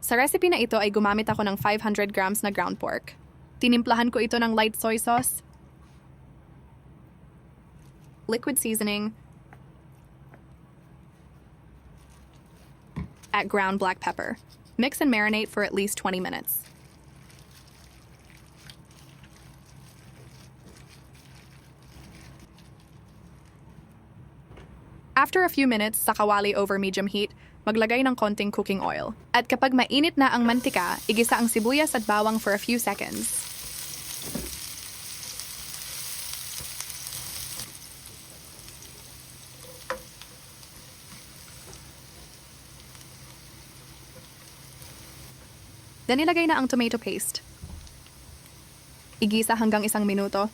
Sa recipe na ito ay gumamit ako ng 500 grams na ground pork. Tinimplahan ko ito ng light soy sauce, liquid seasoning, at ground black pepper. Mix and marinate for at least 20 minutes. After a few minutes sa kawali over medium heat, maglagay ng konting cooking oil. At kapag mainit na ang mantika, igisa ang sibuyas at bawang for a few seconds. Then ilagay na ang tomato paste. Igisa hanggang 1 minuto.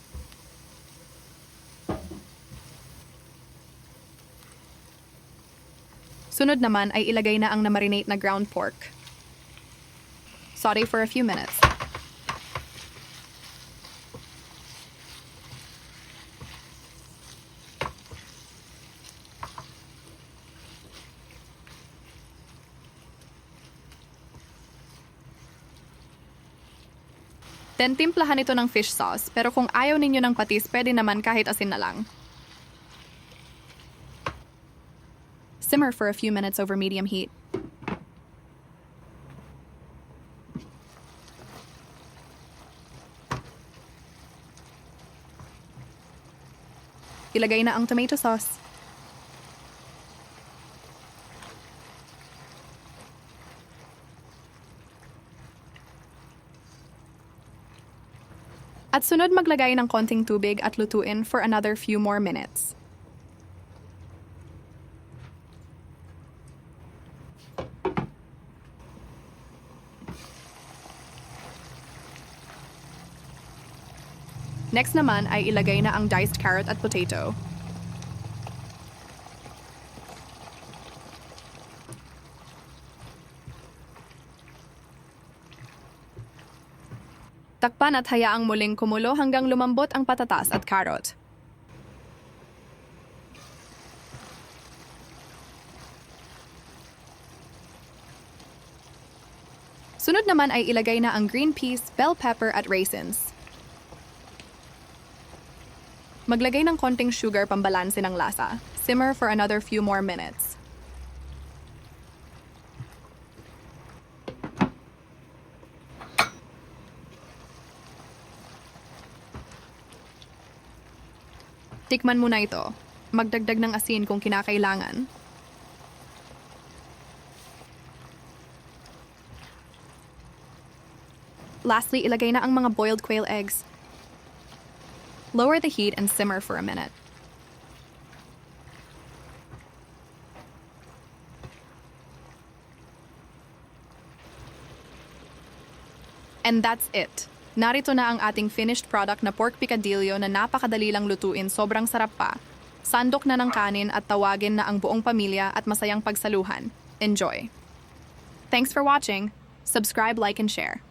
Sunod naman ay ilagay na ang na-marinate na ground pork. Saute for a few minutes. Then timplahan ito ng fish sauce, pero kung ayaw ninyo ng patis, pwede naman kahit asin na lang. Simmer for a few minutes over medium heat. Ilagay na ang tomato sauce. At sunod maglagay ng konting tubig at lutuin for another few more minutes. Next naman ay ilagay na ang diced carrot at potato. Takpan at hayaang muling kumulo hanggang lumambot ang patatas at carrot. Sunod naman ay ilagay na ang green peas, bell pepper at raisins. Maglagay ng konting sugar pambalanse ng lasa. Simmer for another few more minutes. Tikman mo na ito. Magdagdag ng asin kung kinakailangan. Lastly, ilagay na ang mga boiled quail eggs. Lower the heat and simmer for a minute. And that's it. Narito na ang ating finished product na pork picadillo na napakadali lang lutuin, sobrang sarap pa. Sandok na ng kanin at tawagin na ang buong pamilya at masayang pagsaluhan. Enjoy! Thanks for watching. Subscribe, like, and share.